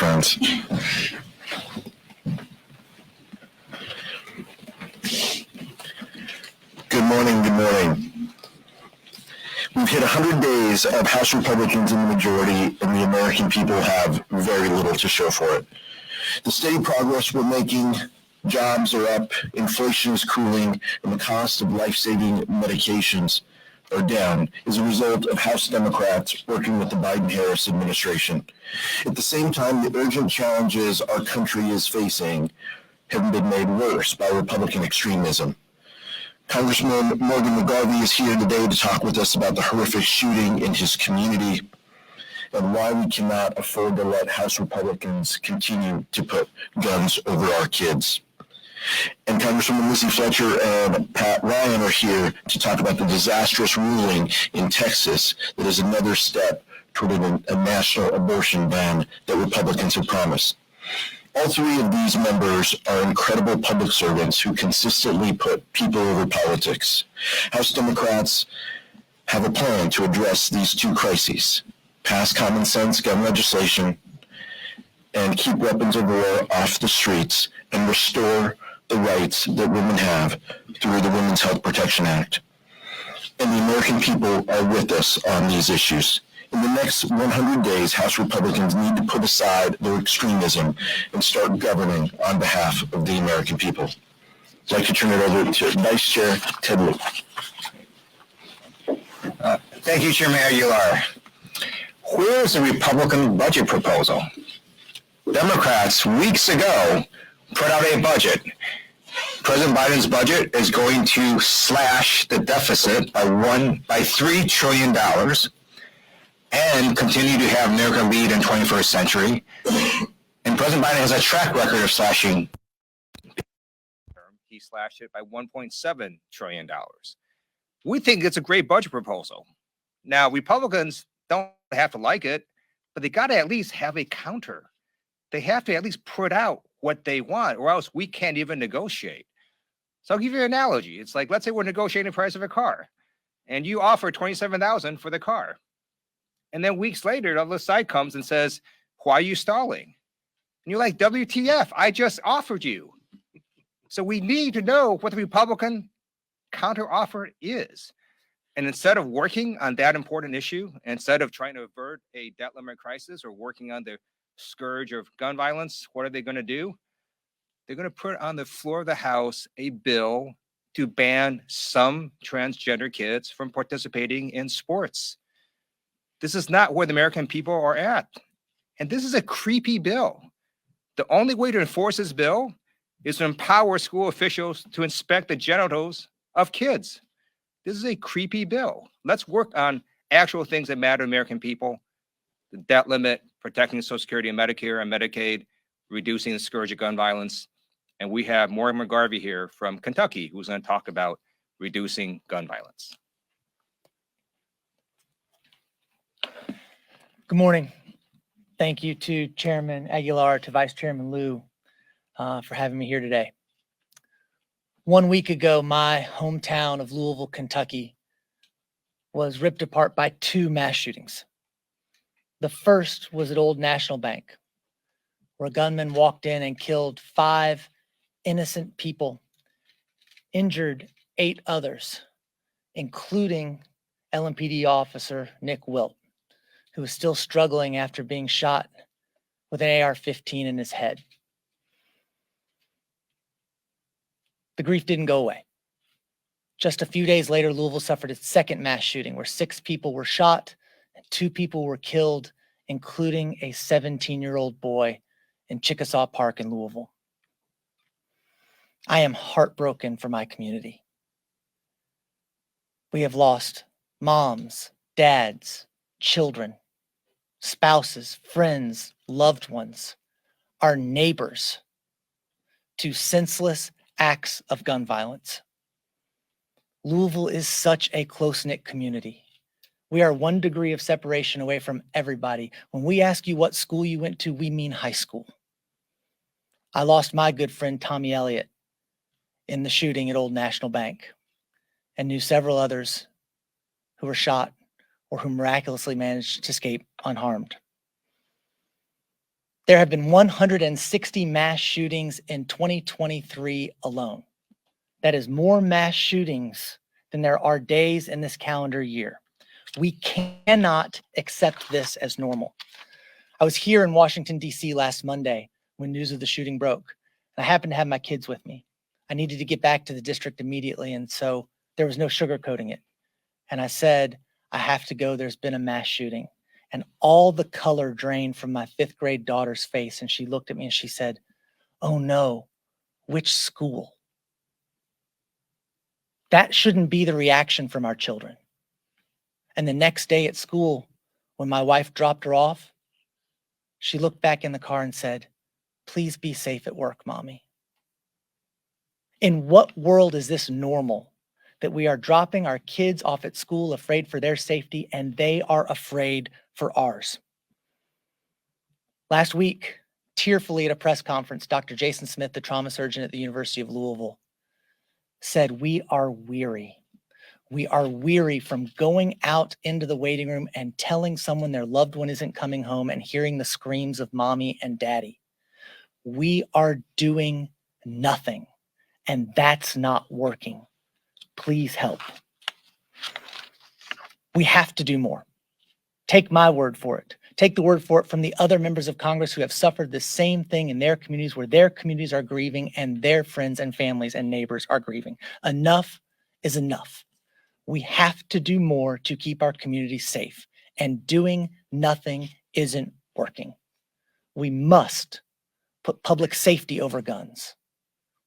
friends. Good morning, good morning. We've hit 100 days of House Republicans in the majority, and the American people have very little to show for it. The steady progress we're making, jobs are up, inflation is cooling, and the cost of life-saving medications are down is a result of House Democrats working with the Biden-Harris administration. At the same time, the urgent challenges our country is facing have been made worse by Republican extremism. Congressman Morgan McGarvey is here today to talk with us about the horrific shooting in his community and why we cannot afford to let House Republicans continue to put guns over our kids. And Congresswoman Lizzie Fletcher and Pat Ryan are here to talk about the disastrous ruling in Texas that is another step toward a national abortion ban that Republicans have promised. All three of these members are incredible public servants who consistently put people over politics. House Democrats have a plan to address these two crises: pass common sense gun legislation and keep weapons of war off the streets and restore the rights that women have through the Women's Health Protection Act. And the American people are with us on these issues. In the next 100 days, House Republicans need to put aside their extremism and start governing on behalf of the American people. I'd like to turn it over to Vice Chair Ted Lieu. Thank you, Chairman Aguilar. Where's the Republican budget proposal? Democrats, weeks ago, put out a budget. President Biden's budget is going to slash the deficit by $3 trillion and continue to have America lead in 21st century. And President Biden has a track record of slashing. He slashed it by $1.7 trillion. We think it's a great budget proposal. Now, Republicans don't have to like it, but they got to at least have a counter. They have to at least put out what they want, or else we can't even negotiate. So I'll give you an analogy. It's like, let's say we're negotiating the price of a car, and you offer $27,000 for the car. And then weeks later, the other side comes and says, why are you stalling? And you're like, WTF, I just offered you. So we need to know what the Republican counteroffer is. And instead of working on that important issue, instead of trying to avert a debt limit crisis or working on the scourge of gun violence, what are they going to do? They're going to put on the floor of the House a bill to ban some transgender kids from participating in sports. This is not where the American people are at. And this is a creepy bill. The only way to enforce this bill is to empower school officials to inspect the genitals of kids. This is a creepy bill. Let's work on actual things that matter to American people: the debt limit, protecting Social Security and Medicare and Medicaid, reducing the scourge of gun violence. And we have Morgan McGarvey here from Kentucky, who's going to talk about reducing gun violence. Good morning. Thank you to Chairman Aguilar, to Vice Chairman Lieu for having me here today. 1 week ago, my hometown of Louisville, Kentucky, was ripped apart by two mass shootings. The first was at Old National Bank, where a gunman walked in and killed 5 innocent people, injured 8 others, including LMPD officer Nick Wilt, who was still struggling after being shot with an AR-15 in his head. The grief didn't go away. Just a few days later, Louisville suffered its second mass shooting where 6 people were shot and 2 people were killed, including a 17-year-old boy in Chickasaw Park in Louisville. I am heartbroken for my community. We have lost moms, dads, children, spouses, friends, loved ones, our neighbors, to senseless acts of gun violence. Louisville is such a close-knit community. We are 1 degree of separation away from everybody. When we ask you what school you went to, we mean high school. I lost my good friend Tommy Elliott in the shooting at Old National Bank and knew several others who were shot or who miraculously managed to escape unharmed. There have been 160 mass shootings in 2023 alone. That is more mass shootings than there are days in this calendar year. We cannot accept this as normal. I was here in Washington, D.C. last Monday when news of the shooting broke. I happened to have my kids with me. I needed to get back to the district immediately, and so there was no sugarcoating it. And I said, I have to go. There's been a mass shooting. And all the color drained from my 5th grade daughter's face. And she looked at me and she said, oh no, which school? That shouldn't be the reaction from our children. And the next day at school, when my wife dropped her off, she looked back in the car and said, please be safe at work, Mommy. In what world is this normal? That we are dropping our kids off at school afraid for their safety, and they are afraid for ours. Last week, tearfully at a press conference, Dr. Jason Smith, the trauma surgeon at the University of Louisville, said, we are weary. We are weary from going out into the waiting room and telling someone their loved one isn't coming home and hearing the screams of mommy and daddy. We are doing nothing, and that's not working. Please help. We have to do more. Take my word for it. Take the word for it from the other members of Congress who have suffered the same thing in their communities, where their communities are grieving and their friends and families and neighbors are grieving. Enough is enough. We have to do more to keep our communities safe, and doing nothing isn't working. We must put public safety over guns.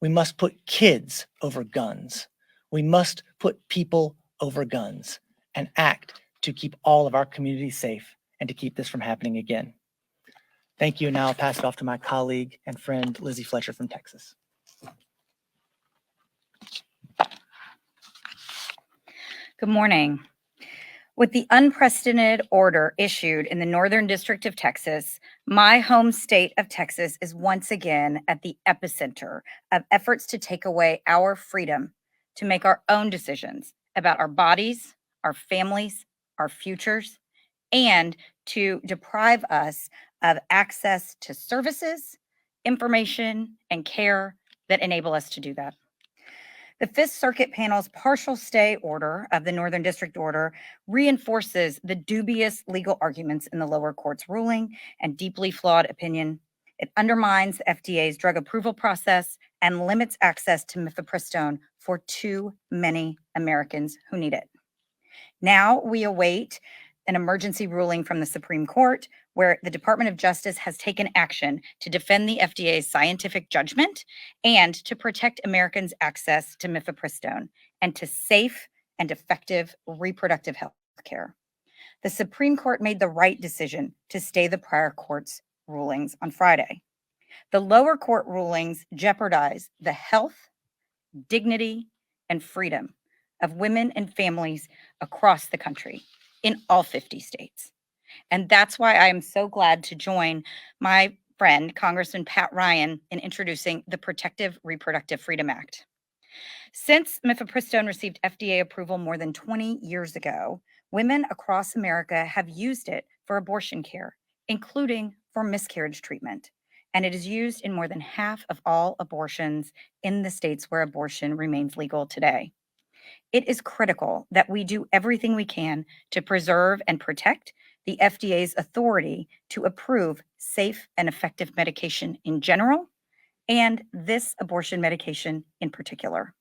We must put kids over guns. We must put people over guns and act to keep all of our communities safe and to keep this from happening again. Thank you. Now I'll pass it off to my colleague and friend, Lizzie Fletcher from Texas. Good morning. With the unprecedented order issued in the Northern District of Texas, my home state of Texas is once again at the epicenter of efforts to take away our freedom to make our own decisions about our bodies, our families, our futures, and to deprive us of access to services, information, and care that enable us to do that. The Fifth Circuit panel's partial stay order of the Northern District order reinforces the dubious legal arguments in the lower court's ruling and deeply flawed opinion. It undermines the FDA's drug approval process and limits access to mifepristone for too many Americans who need it. Now we await an emergency ruling from the Supreme Court, where the Department of Justice has taken action to defend the FDA's scientific judgment and to protect Americans' access to mifepristone and to safe and effective reproductive health care. The Supreme Court made the right decision to stay the prior court's rulings on Friday. The lower court rulings jeopardize the health, dignity, and freedom of women and families across the country in all 50 states. And that's why I am so glad to join my friend, Congressman Pat Ryan, in introducing the Protective Reproductive Freedom Act. Since mifepristone received FDA approval more than 20 years ago, women across America have used it for abortion care, including for miscarriage treatment. And it is used in more than half of all abortions in the states where abortion remains legal today. It is critical that we do everything we can to preserve and protect the FDA's authority to approve safe and effective medication in general, and this abortion medication in particular.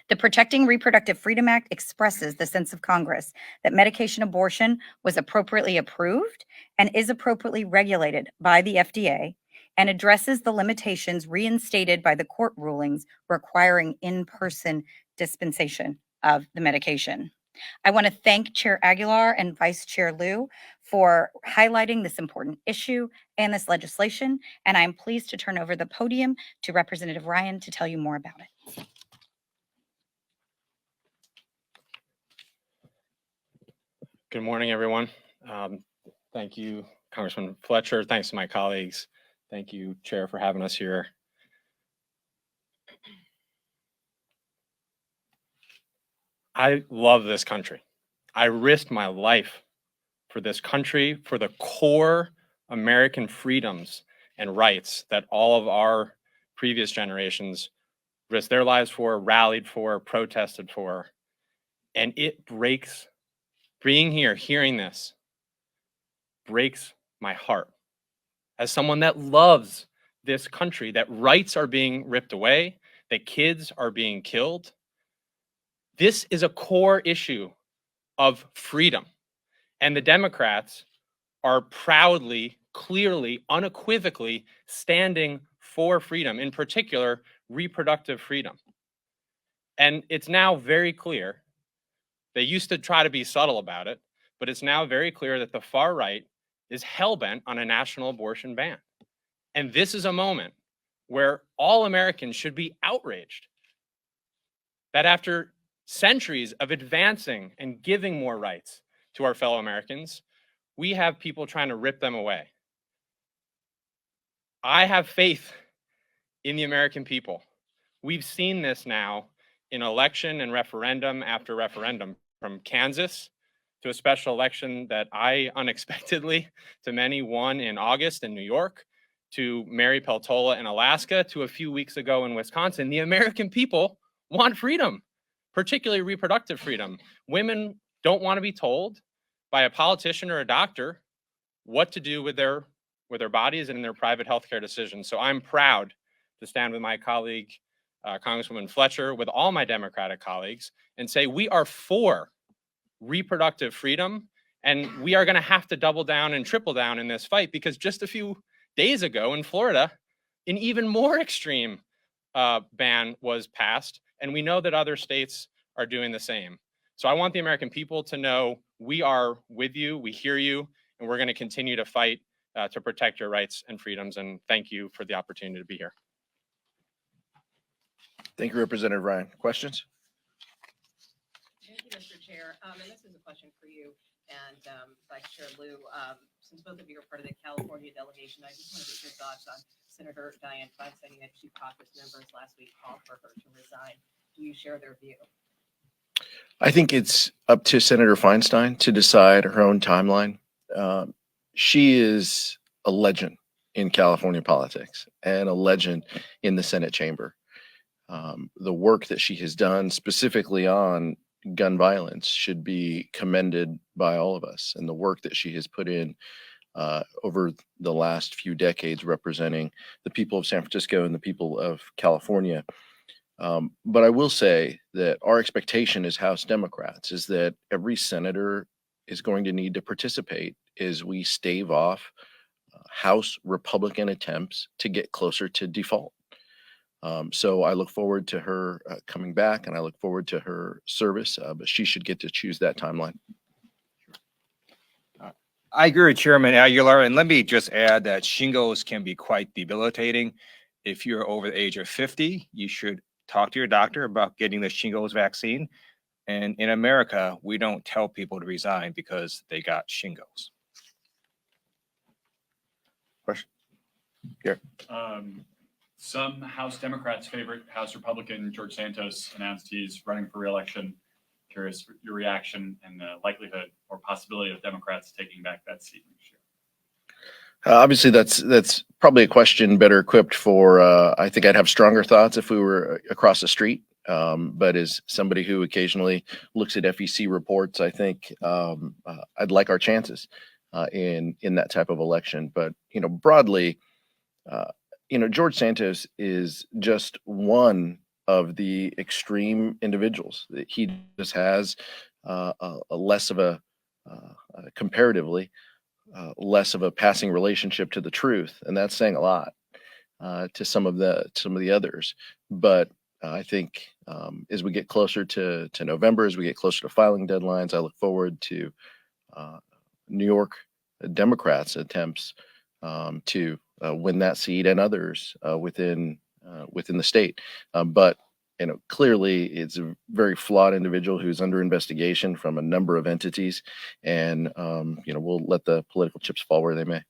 The Protecting Reproductive Freedom Act expresses the sense of Congress that medication abortion was appropriately approved and is appropriately regulated by the FDA, and addresses the limitations reinstated by the court rulings requiring in-person dispensation of the medication. I want to thank Chair Aguilar and Vice Chair Liu for highlighting this important issue and this legislation, and I'm pleased to turn over the podium to Representative Ryan to tell you more about it. Good morning, everyone. Thank you, Congressman Fletcher. Thanks to my colleagues. Thank you, Chair, for having us here. I love this country. I risked my life for this country, for the core American freedoms and rights that all of our previous generations risked their lives for, rallied for, protested for. And it breaks, being here, hearing this, breaks my heart. As someone that loves this country, that rights are being ripped away, that kids are being killed. This is a core issue of freedom. And the Democrats are proudly, clearly, unequivocally standing for freedom, in particular, reproductive freedom. And it's now very clear, they used to try to be subtle about it, but it's now very clear that the far right is hell-bent on a national abortion ban. And this is a moment where all Americans should be outraged that after centuries of advancing and giving more rights to our fellow Americans, we have people trying to rip them away. I have faith in the American people. We've seen this now in election and referendum after referendum, from Kansas to a special election that I unexpectedly, to many, won in August in New York, to Mary Peltola in Alaska, to a few weeks ago in Wisconsin. The American people want freedom, particularly reproductive freedom. Women don't want to be told by a politician or a doctor what to do with their bodies and in their private healthcare decisions. So I'm proud to stand with my colleague, Congresswoman Fletcher, with all my Democratic colleagues, and say we are for reproductive freedom, and we are going to have to double down and triple down in this fight, because just a few days ago in Florida, an even more extreme ban was passed, and we know that other states are doing the same. So I want the American people to know we are with you, we hear you, and we're going to continue to fight to protect your rights and freedoms. And thank you for the opportunity to be here. Thank you, Representative Ryan. Questions? Thank you, Mr. Chair. And this is a question for you and Vice Chair Lou. Since both of you are part of the California delegation, I just want to get your thoughts on Senator Dianne Feinstein, that two caucus members last week called for her to resign. Do you share their view? I think it's up to Senator Feinstein to decide her own timeline. She is a legend in California politics and a legend in the Senate chamber. The work that she has done specifically on gun violence should be commended by all of us, and the work that she has put in over the last few decades representing the people of San Francisco and the people of California. But I will say that our expectation as House Democrats is that every senator is going to need to participate as we stave off House Republican attempts to get closer to default. So I look forward to her coming back, and I look forward to her service, but she should get to choose that timeline. I agree with Chairman Aguilar, and let me just add that shingles can be quite debilitating. If you're over the age of 50, you should talk to your doctor about getting the shingles vaccine. And in America, we don't tell people to resign because they got shingles. Question? Here. Some House Democrats' favorite House Republican, George Santos, announced he's running for re-election. Curious for your reaction and the likelihood or possibility of Democrats taking back that seat next year. Obviously, that's probably a question better equipped for. I think I'd have stronger thoughts if we were across the street. But as somebody who occasionally looks at FEC reports, I think I'd like our chances in that type of election. But broadly, George Santos is just one of the extreme individuals. He just has a less of a comparatively less of a passing relationship to the truth, and that's saying a lot to some of the others. But I think as we get closer to November, as we get closer to filing deadlines, I look forward to New York Democrats' attempts to win that seat and others within the state. But clearly, it's a very flawed individual who's under investigation from a number of entities, and we'll let the political chips fall where they may.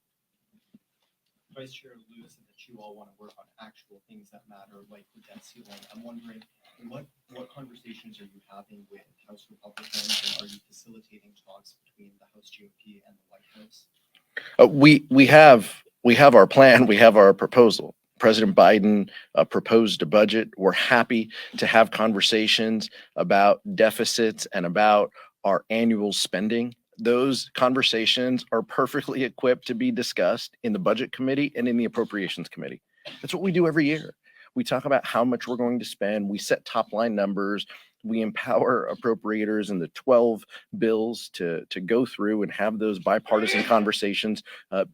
Vice Chair Lewis said that you all want to work on actual things that matter, like the debt ceiling. I'm wondering, what conversations are you having with House Republicans, and are you facilitating talks between the House GOP and the White House? We have our plan. We have our proposal. President Biden proposed a budget. We're happy to have conversations about deficits and about our annual spending. Those conversations are perfectly equipped to be discussed in the Budget Committee and in the Appropriations Committee. That's what we do every year. We talk about how much we're going to spend. We set top line numbers. We empower appropriators in the 12 bills to go through and have those bipartisan conversations.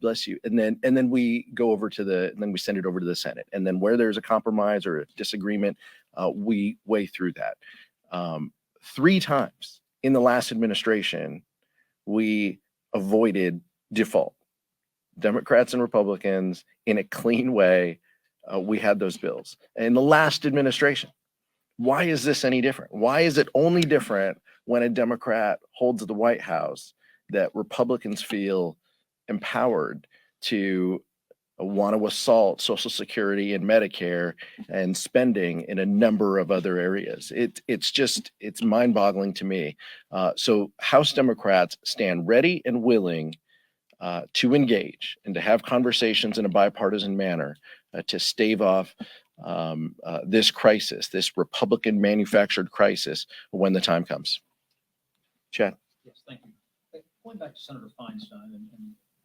Bless you. And then we go over to then we send it over to the Senate. And then where there's a compromise or a disagreement, we weigh through that. 3 times in the last administration, we avoided default. Democrats and Republicans, in a clean way, we had those bills. In the last administration, why is this any different? Why is it only different when a Democrat holds the White House that Republicans feel empowered to want to assault Social Security and Medicare and spending in a number of other areas? It's mind-boggling to me. So House Democrats stand ready and willing to engage and to have conversations in a bipartisan manner to stave off this crisis, this Republican manufactured crisis, when the time comes. Chad? Yes, thank you. Going back to Senator Feinstein and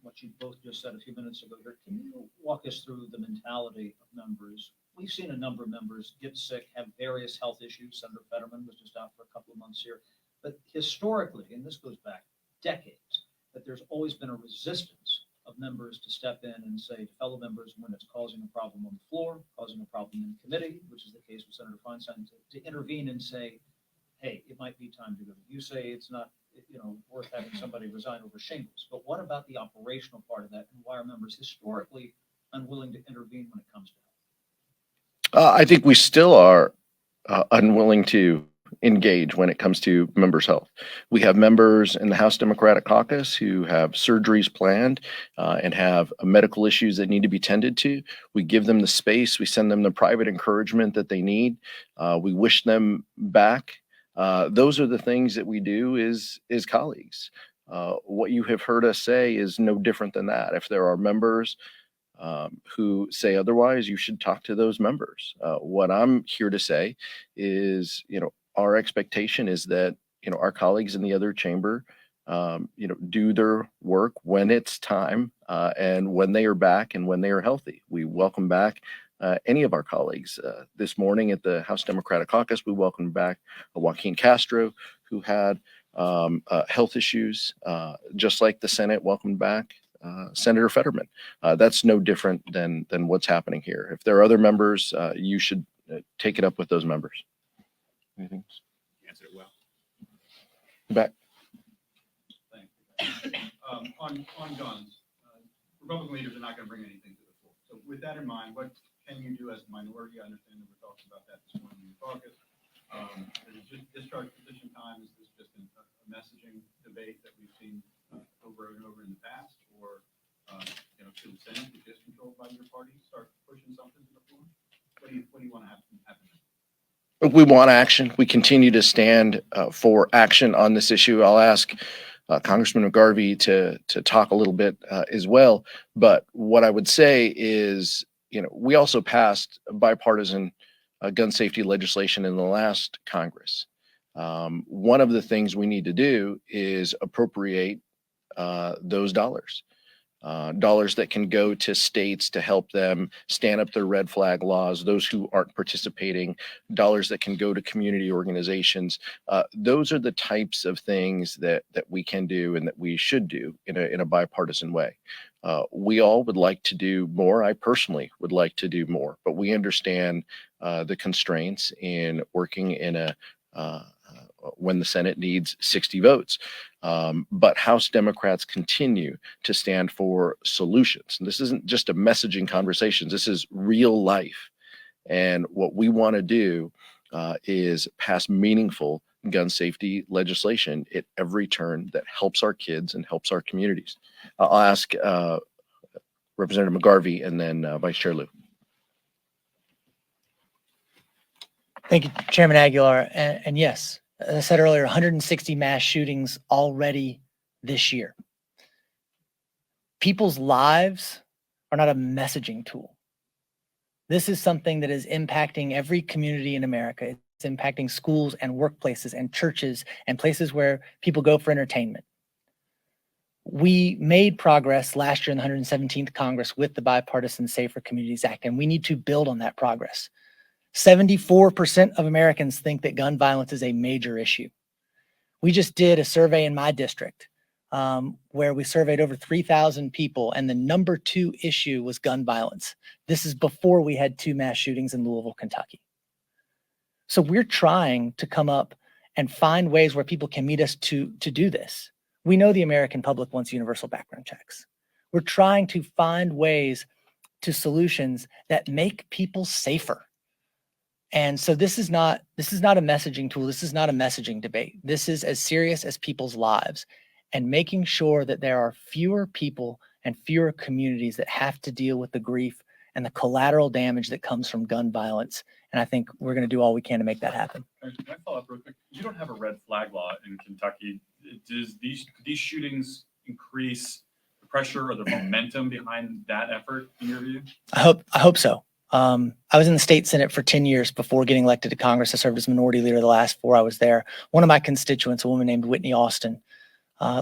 what you both just said a few minutes ago here, can you walk us through the mentality of members? We've seen a number of members get sick, have various health issues. Senator Fetterman was just out for a couple of months here. But historically, and this goes back decades, that there's always been a resistance of members to step in and say to fellow members when it's causing a problem on the floor, causing a problem in committee, which is the case with Senator Feinstein, to intervene and say, hey, it might be time to go. You say it's not, worth having somebody resign over shingles, but what about the operational part of that, and why are members historically unwilling to intervene when it comes to health? I think we still are unwilling to engage when it comes to members' health. We have members in the House Democratic Caucus who have surgeries planned and have medical issues that need to be tended to. We give them the space. We send them the private encouragement that they need. We wish them back. Those are the things that we do as colleagues. What you have heard us say is no different than that. If there are members who say otherwise, you should talk to those members. What I'm here to say is, our expectation is that, our colleagues in the other chamber, do their work when it's time and when they are back and when they are healthy. We welcome back any of our colleagues. This morning at the House Democratic Caucus, we welcomed back Joaquin Castro, who had health issues, just like the Senate welcomed back Senator Fetterman. That's no different than what's happening here. If there are other members, you should take it up with those members. Anything else? You answered it well. Back. Thank you. On guns, Republican leaders are not going to bring anything to the floor. So with that in mind, what can you do as a minority? I understand that we're talking about that this morning in the caucus. Is it just discharge position time? Is this just a messaging debate that we've seen over and over in the past? Or, should the Senate, which is controlled by your party, start pushing something to the floor? What do you want to happen? We want action. We continue to stand for action on this issue. I'll ask Congressman McGarvey to talk a little bit as well. But what I would say is, we also passed bipartisan gun safety legislation in the last Congress. One of the things we need to do is appropriate those dollars. Dollars that can go to states to help them stand up their red flag laws, those who aren't participating, dollars that can go to community organizations. Those are the types of things that we can do and that we should do in a bipartisan way. We all would like to do more. I personally would like to do more, but we understand the constraints in working in when the Senate needs 60 votes. But House Democrats continue to stand for solutions. And this isn't just a messaging conversation. This is real life. And what we want to do is pass meaningful gun safety legislation at every turn that helps our kids and helps our communities. I'll ask Representative McGarvey and then Vice Chair Liu. Thank you, Chairman Aguilar. And yes, as I said earlier, 160 mass shootings already this year. People's lives are not a messaging tool. This is something that is impacting every community in America. It's impacting schools and workplaces and churches and places where people go for entertainment. We made progress last year in the 117th Congress with the Bipartisan Safer Communities Act, and we need to build on that progress. 74% of Americans think that gun violence is a major issue. We just did a survey in my district where we surveyed over 3,000 people, and the number 2 issue was gun violence. This is before we had 2 mass shootings in Louisville, Kentucky. So we're trying to come up and find ways where people can meet us to do this. We know the American public wants universal background checks. We're trying to find ways to solutions that make people safer. And so this is not a messaging tool. This is not a messaging debate. This is as serious as people's lives, and making sure that there are fewer people and fewer communities that have to deal with the grief and the collateral damage that comes from gun violence. And I think we're going to do all we can to make that happen. Can I follow up real quick? You don't have a red flag law in Kentucky. Does these shootings increase the pressure or the momentum behind that effort in your view? I hope so. I was in the state Senate for 10 years before getting elected to Congress. I served as minority leader the last 4 I was there. One of my constituents, a woman named Whitney Austin,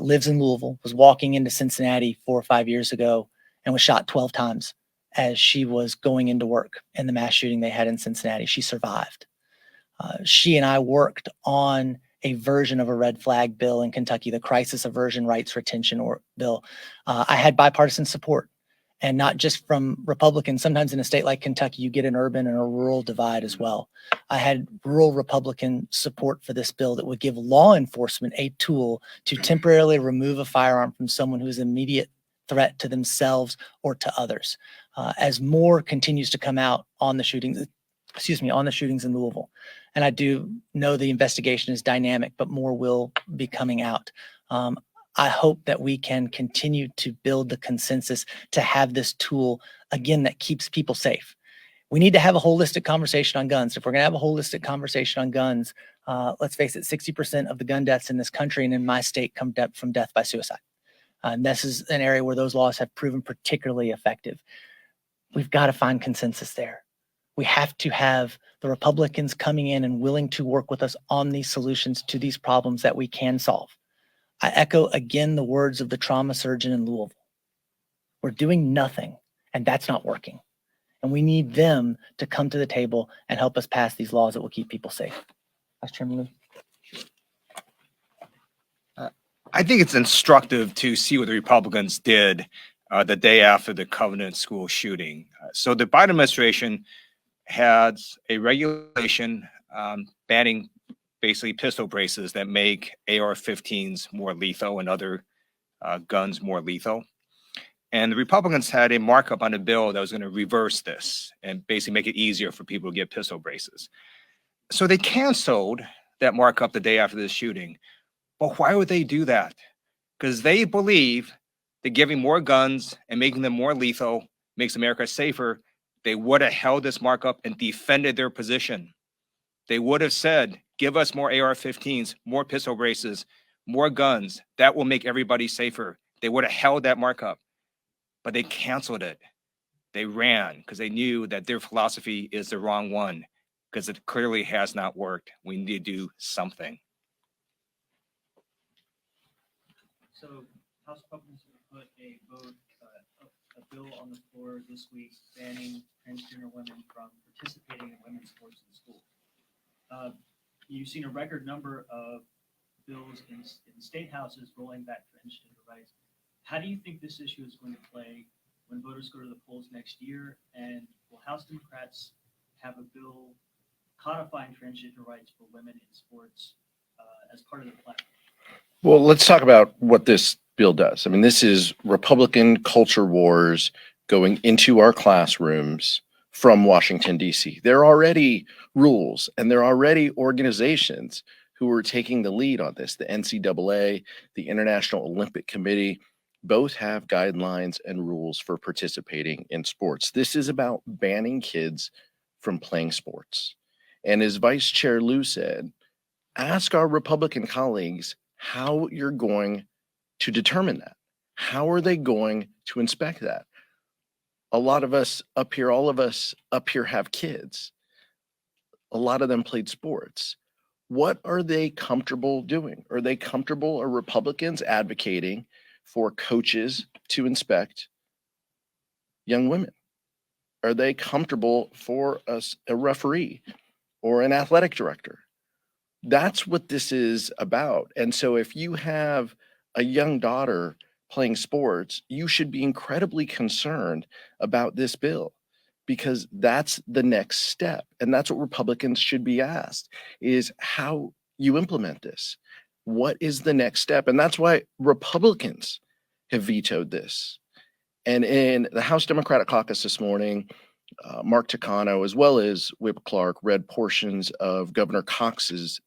lives in Louisville, was walking into Cincinnati 4 or 5 years ago and was shot 12 times as she was going into work in the mass shooting they had in Cincinnati. She survived. She and I worked on a version of a red flag bill in Kentucky, the Crisis Aversion Rights Retention bill. I had bipartisan support, and not just from Republicans. Sometimes in a state like Kentucky, you get an urban and a rural divide as well. I had rural Republican support for this bill that would give law enforcement a tool to temporarily remove a firearm from someone who is an immediate threat to themselves or to others. As more continues to come out on the shootings in Louisville. And I do know the investigation is dynamic, but more will be coming out. I hope that we can continue to build the consensus to have this tool, again, that keeps people safe. We need to have a holistic conversation on guns. If we're going to have a holistic conversation on guns, let's face it, 60% of the gun deaths in this country and in my state come from death by suicide. And this is an area where those laws have proven particularly effective. We've got to find consensus there. We have to have the Republicans coming in and willing to work with us on these solutions to these problems that we can solve. I echo again the words of the trauma surgeon in Louisville. We're doing nothing, and that's not working. And we need them to come to the table and help us pass these laws that will keep people safe. Vice Chairman Lou. I think it's instructive to see what the Republicans did the day after the Covenant School shooting. So the Biden administration has a regulation banning basically pistol braces that make AR-15s more lethal and other guns more lethal. And the Republicans had a markup on the bill that was going to reverse this and basically make it easier for people to get pistol braces. So they canceled that markup the day after the shooting. But why would they do that? Because they believe that giving more guns and making them more lethal makes America safer. They would have held this markup and defended their position. They would have said, give us more AR-15s, more pistol braces, more guns. That will make everybody safer. They would have held that markup, but they canceled it. They ran because they knew that their philosophy is the wrong one, because it clearly has not worked. We need to do something. So House Republicans have put a bill on the floor this week banning transgender women from participating in women's sports in school. You've seen a record number of bills in state houses rolling back transgender rights. How do you think this issue is going to play when voters go to the polls next year? And will House Democrats have a bill codifying transgender rights for women in sports as part of the plan? Well, let's talk about what this bill does. I mean, this is Republican culture wars going into our classrooms from Washington, D.C. There are already rules and there are already organizations who are taking the lead on this. The NCAA, the International Olympic Committee, both have guidelines and rules for participating in sports. This is about banning kids from playing sports. And as Vice Chair Lou said, ask our Republican colleagues how you're going to determine that. How are they going to inspect that? A lot of us up here, all of us up here have kids. A lot of them played sports. What are they comfortable doing? Are they comfortable, are Republicans advocating for coaches to inspect young women? Are they comfortable for a referee or an athletic director? That's what this is about. And so if you have a young daughter playing sports, you should be incredibly concerned about this bill, because that's the next step. And that's what Republicans should be asked, is how you implement this. What is the next step? And that's why Republicans have vetoed this. And in the House Democratic Caucus this morning, Mark Takano, as well as Whip Clark, read portions of Governor Cox's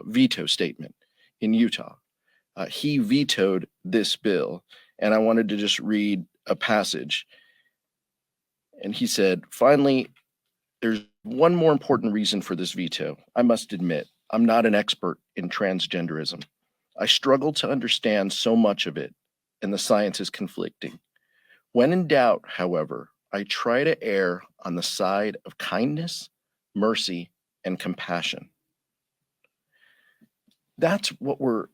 veto statement in Utah. He vetoed this bill, and I wanted to just read a passage. And he said, finally, there's one more important reason for this veto. I must admit, I'm not an expert in transgenderism. I struggle to understand so much of it, and the science is conflicting. When in doubt, however, I try to err on the side of kindness, mercy, and compassion. That's what we're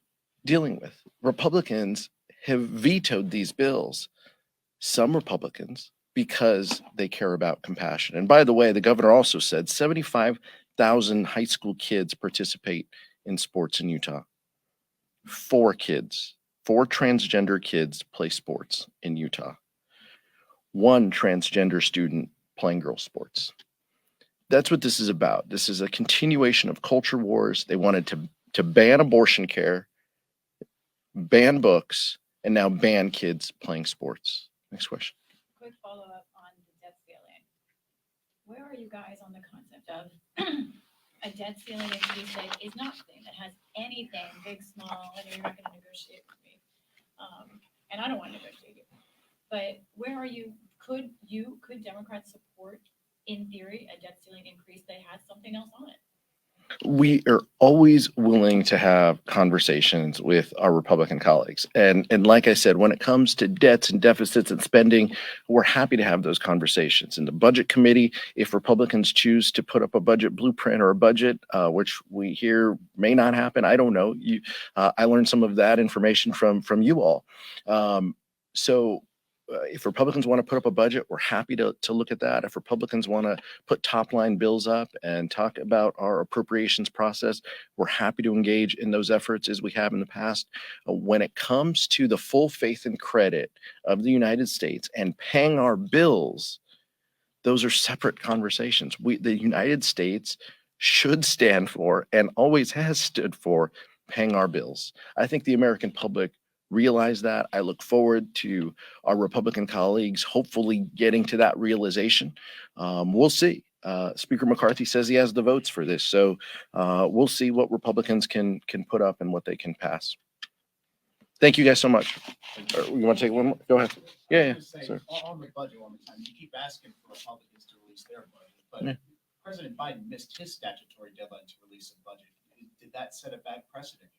dealing with. Republicans have vetoed these bills. Some Republicans, because they care about compassion. And by the way, the governor also said 75,000 high school kids participate in sports in Utah. 4 transgender kids play sports in Utah. 1 transgender student playing girls sports. That's what this is about. This is a continuation of culture wars. They wanted to ban abortion care, ban books, and now ban kids playing sports. Next question. Quick follow-up on the debt ceiling. Where are you guys on the concept of a debt ceiling increase that is nothing, that has anything, big, small, and you're not going to negotiate with me? And I don't want to negotiate it. But where are you? Could Democrats support, in theory, a debt ceiling increase that has something else on it? We are always willing to have conversations with our Republican colleagues. And like I said, when it comes to debts and deficits and spending, we're happy to have those conversations. In the budget committee, if Republicans choose to put up a budget blueprint or a budget, which we hear may not happen, I don't know. I learned some of that information from you all. If Republicans want to put up a budget, we're happy to look at that. If Republicans want to put top line bills up and talk about our appropriations process, we're happy to engage in those efforts as we have in the past. When it comes to the full faith and credit of the United States and paying our bills, those are separate conversations. The United States should stand for, and always has stood for, paying our bills. I think the American public realize that. I look forward to our Republican colleagues hopefully getting to that realization. We'll see. Speaker McCarthy says he has the votes for this, so we'll see what Republicans can put up and what they can pass. Thank you guys so much. You want to take one more? Go ahead. Yeah, sir. On the budget one more time, you keep asking for Republicans to release their budget, but President Biden missed his statutory deadline to release a budget. Did that set a bad precedent?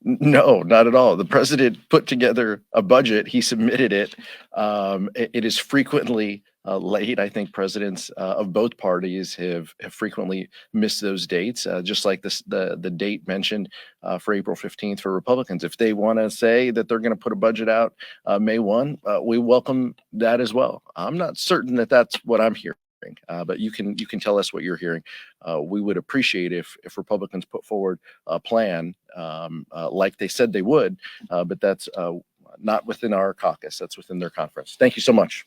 No, not at all. The president put together a budget. He submitted it. It is frequently late. I think presidents of both parties have frequently missed those dates, just like the date mentioned for April 15th for Republicans. If they want to say that they're going to put a budget out May 1, we welcome that as well. I'm not certain that that's what I'm hearing. But you can tell us what you're hearing. We would appreciate if Republicans put forward a plan like they said they would, but that's not within our caucus. That's within their conference. Thank you so much.